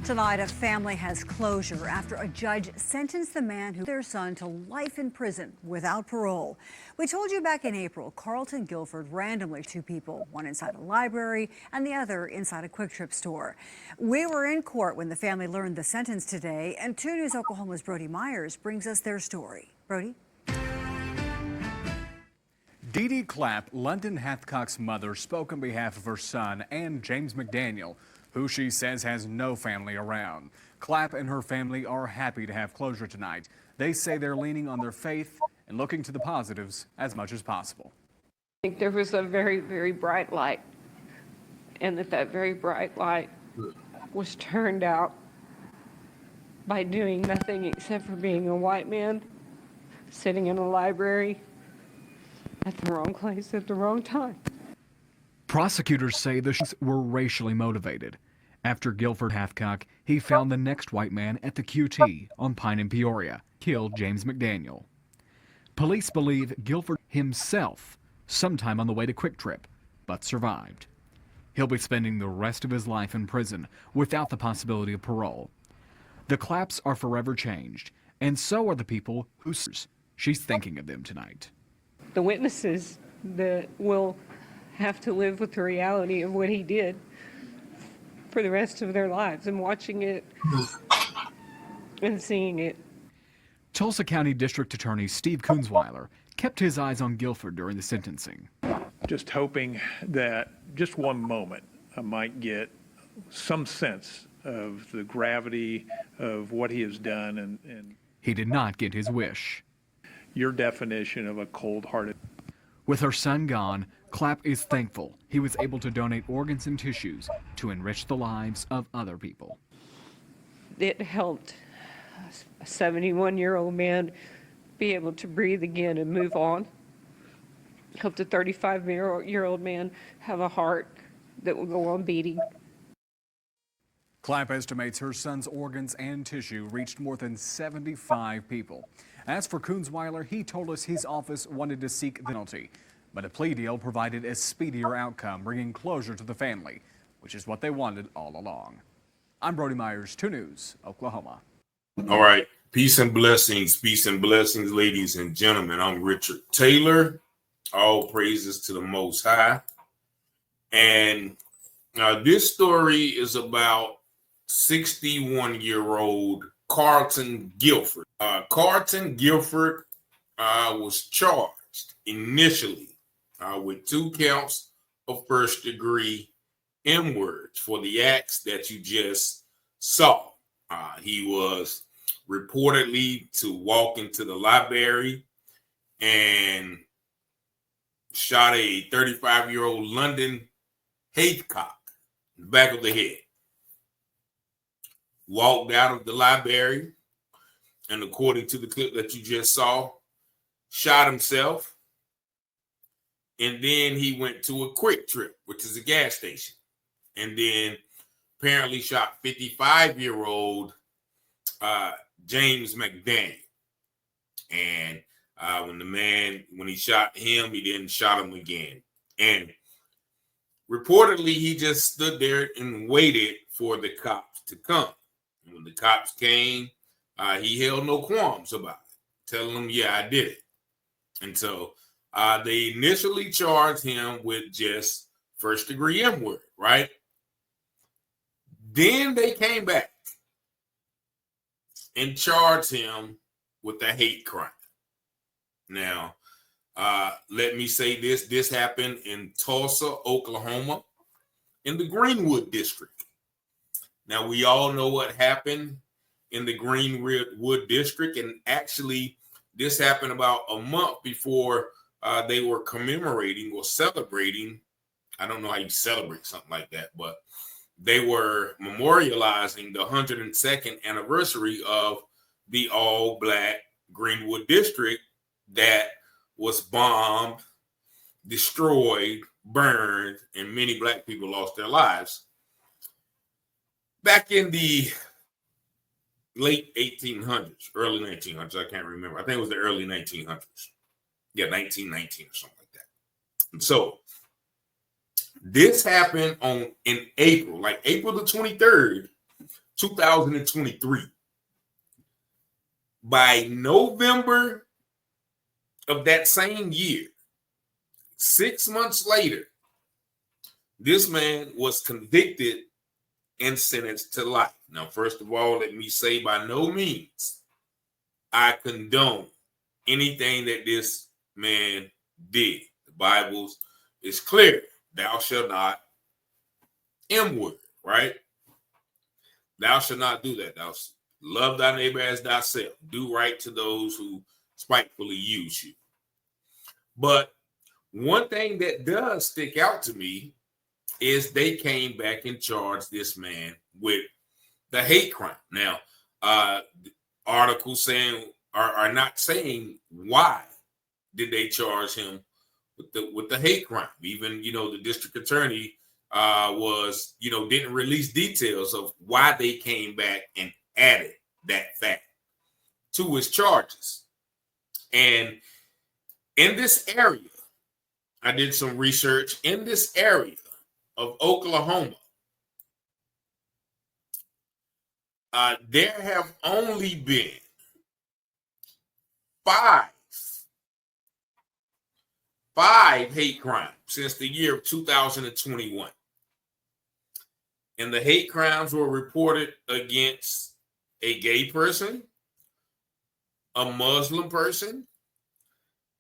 Tonight, a family has closure after a judge sentenced the man who their son to life in prison without parole. We told you back in April, Carlton, Gilford randomly two people, one inside a library and the other inside a Quick Trip store. We were in court when the family learned the sentence today, and 2 News Oklahoma's Brody Myers brings us their story. Brody? Dee Dee Clapp, London Hathcock's mother, spoke on behalf of her son and James McDaniel, who she says has no family around. Clapp and her family are happy to have closure tonight. They say they're leaning on their faith and looking to the positives as much as possible. I think there was a very, very bright light, and that very bright light was turned out by doing nothing except for being a white man sitting in a library at the wrong place at the wrong time. Prosecutors say the shootings were racially motivated. After Gilford Hathcock, he found the next white man at the QT on Pine in Peoria, killed James McDaniel. Police believe Gilford himself sometime on the way to Quick Trip, but survived. He'll be spending the rest of his life in prison without the possibility of parole. The Clapps are forever changed, and so are the people who she's thinking of them tonight. The witnesses that will have to live with the reality of what he did for the rest of their lives, and watching it and seeing it. Tulsa County District Attorney Steve Kunzweiler kept his eyes on Gilford during the sentencing. Just hoping that just one moment I might get some sense of the gravity of what he has done and He did not get his wish. your definition of a cold-hearted. With her son gone, Clapp is thankful he was able to donate organs and tissues to enrich the lives of other people. It helped a 71-year-old man be able to breathe again and move on. Helped a 35-year-old man have a heart that will go on beating. Clapp estimates her son's organs and tissue reached more than 75 people. As for Kunzweiler, he told us his office wanted to seek the penalty, but a plea deal provided a speedier outcome, bringing closure to the family, which is what they wanted all along. I'm Brody Myers, 2 News, Oklahoma. All right. Peace and blessings, ladies and gentlemen. I'm Richard Taylor. All praises to the Most High. And this story is about 61-year-old Carlton Gilford. Carlton Gilford was charged initially with 2 counts of first-degree M-words for the acts that you just saw. He was reportedly to walk into the library and shot a 35-year-old London Hathcock in the back of the head. Walked out of the library, and according to the clip that you just saw, shot himself. And then he went to a Quick Trip, which is a gas station. And then apparently shot 55-year-old James McDaniel. And when he shot him, he then shot him again. And reportedly, he just stood there and waited for the cops to come. And when the cops came, he held no qualms about it, telling them, yeah, I did it. And so they initially charged him with just first-degree M-word, right? Then they came back and charged him with a hate crime. Now, let me say this. This happened in Tulsa, Oklahoma, in the Greenwood district. Now, we all know what happened in the Greenwood district, and actually, this happened about a month before they were commemorating or celebrating. I don't know how you celebrate something like that, but they were memorializing the 102nd anniversary of the all-black Greenwood district that was bombed, destroyed, burned, and many black people lost their lives. Back in the late 1800s, early 1900s, I can't remember. I think it was the early 1900s. Yeah, 1919 or something like that. And so this happened in April, like April the 23rd, 2023. By November of that same year, 6 months later, this man was convicted and sentenced to life. Now, first of all, let me say by no means I condone anything that this man did. The Bible is clear. Thou shalt not M-word, right? Thou shalt not do that. Thou love thy neighbor as thyself. Do right to those who spitefully use you. But one thing that does stick out to me is they came back and charged this man with the hate crime. Now, articles saying are not saying why did they charge him with the hate crime. Even, the district attorney was, didn't release details of why they came back and added that fact to his charges. And in this area, I did some research in this area of Oklahoma. There have only been five hate crimes since the year of 2021. And the hate crimes were reported against a gay person, a Muslim person,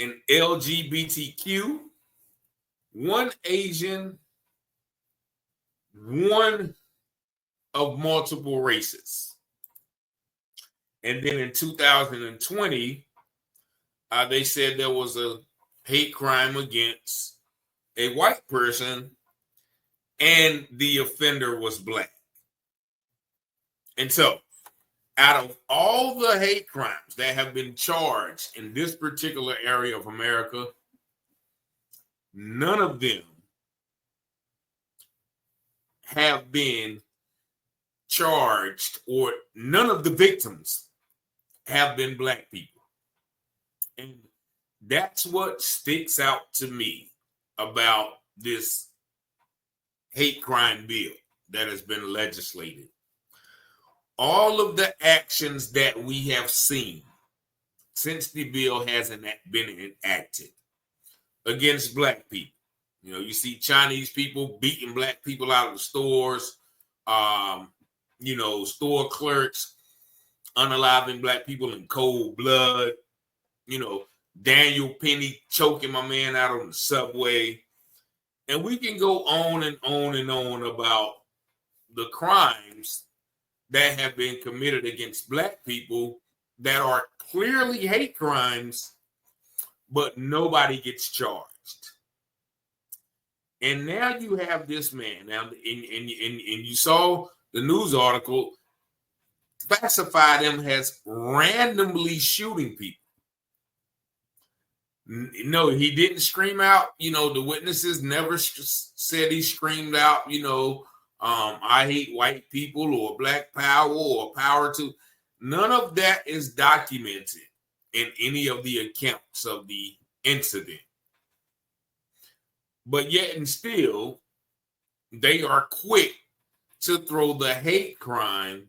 an LGBTQ, one Asian, one of multiple races. And then in 2020, they said there was a hate crime against a white person and the offender was black. And so, out of all the hate crimes that have been charged in this particular area of America, none of them have been charged, or none of the victims have been black people. And that's what sticks out to me about this hate crime bill that has been legislated. All of the actions that we have seen since the bill hasn't been enacted against black people. You see Chinese people beating black people out of the stores, store clerks unaliving black people in cold blood, Daniel Penny choking my man out on the subway. And we can go on and on and on about the crimes that have been committed against black people that are clearly hate crimes, but nobody gets charged. And now you have this man. Now, and you saw the news article classify them as randomly shooting people. No, he didn't scream out. The witnesses never said he screamed out, I hate white people or black power or power to. None of that is documented in any of the accounts of the incident. But yet and still, they are quick to throw the hate crime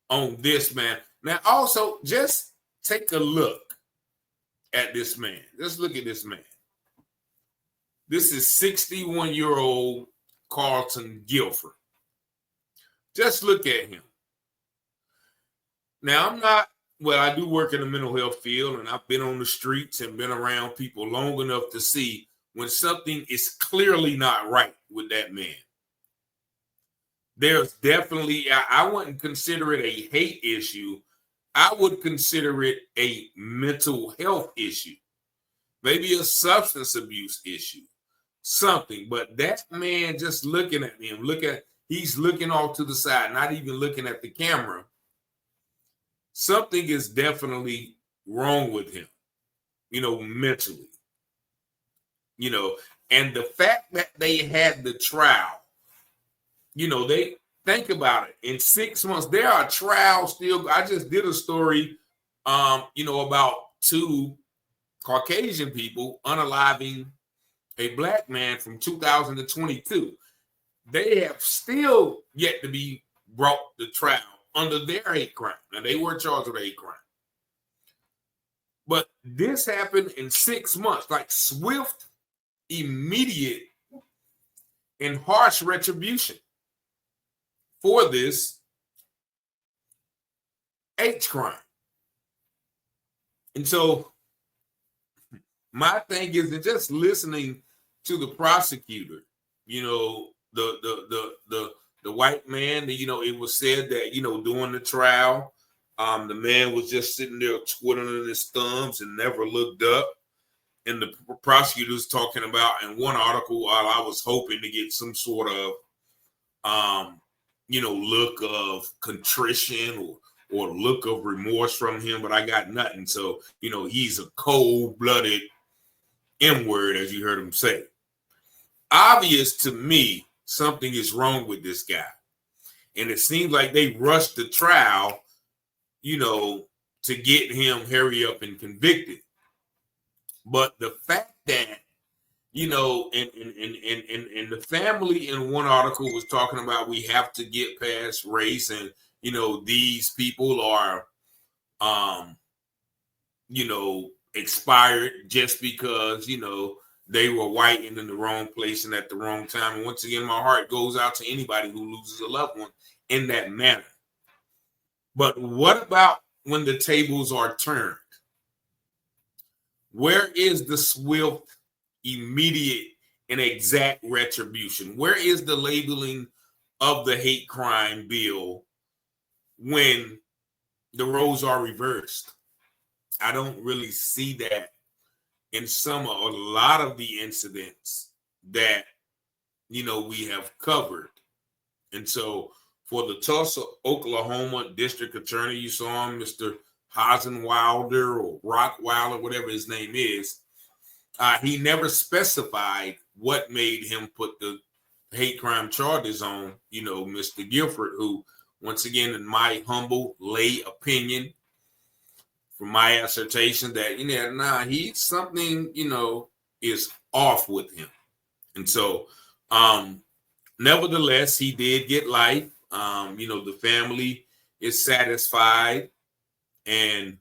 on this man. Now, also, just take a look at this man. Let's look at this man. This is 61-year-old Carlton Gilford. Just look at him. Now, I do work in the mental health field, and I've been on the streets and been around people long enough to see when something is clearly not right with that man. There's definitely, I wouldn't consider it a hate issue. I would consider it a mental health issue, maybe a substance abuse issue, something. But that man, just looking at him, he's looking off to the side, not even looking at the camera. Something is definitely wrong with him, mentally. And the fact that they had the trial, they think about it. In 6 months, there are trials still. I just did a story, about two Caucasian people unaliving a black man from 2022. They have still yet to be brought the trial under their hate crime. Now, they were charged with a hate crime. But this happened in 6 months, like swift, immediate, and harsh retribution for this H crime. And so my thing is that just listening to the prosecutor, you know, the white man, you know, it was said that, you know, during the trial, the man was just sitting there twiddling his thumbs and never looked up. And the prosecutor was talking about in one article, while I was hoping to get some sort of, you know, look of contrition or look of remorse from him, but I got nothing. So, you know, he's a cold-blooded M-word, as you heard him say. Obvious to me, something is wrong with this guy. And it seems like they rushed the trial, you know, to get him hurry up and convicted. But the fact that, you know, and the family in one article was talking about we have to get past race, and, you know, these people are, you know, expired just because, you know, they were white and in the wrong place and at the wrong time. And once again, my heart goes out to anybody who loses a loved one in that manner. But what about when the tables are turned? Where is the swift, immediate, and exact retribution? Where is the labeling of the hate crime bill when the roles are reversed? I don't really see that in a lot of the incidents that, you know, we have covered. And so for the Tulsa, Oklahoma district attorney, you saw him, Mr. Hasenwilder or Rockwilder, whatever his name is, he never specified what made him put the hate crime charges on, you know, Mr. Gilford, who, once again, in my humble lay opinion, from my assertion that, you know, he's something, you know, is off with him. And so, nevertheless, he did get life. You know, the family is satisfied. And,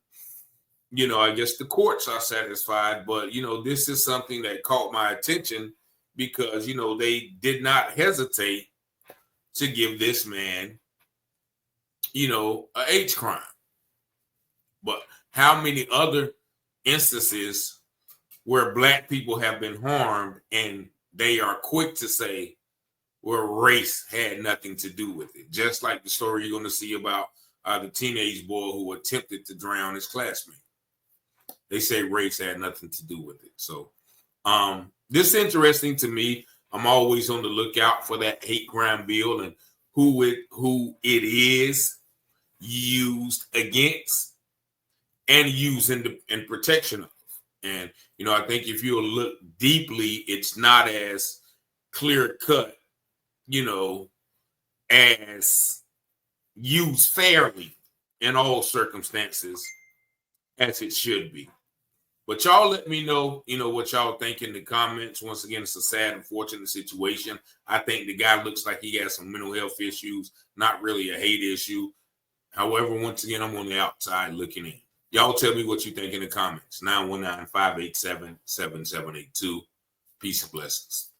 you know, I guess the courts are satisfied. But, you know, this is something that caught my attention because, you know, they did not hesitate to give this man, you know, a H crime. But how many other instances where Black people have been harmed and they are quick to say, well, race had nothing to do with it? Just like the story you're going to see about the teenage boy who attempted to drown his classmate. They say race had nothing to do with it. So this is interesting to me. I'm always on the lookout for that hate crime bill and who it is used against and used in protection of. And, you know, I think if you look deeply, it's not as clear cut, you know, as used fairly in all circumstances as it should be. But y'all let me know, you know, what y'all think in the comments. Once again, it's a sad, unfortunate situation. I think the guy looks like he has some mental health issues, not really a hate issue. However, once again, I'm on the outside looking in. Y'all tell me what you think in the comments. 919-587-7782. Peace and blessings.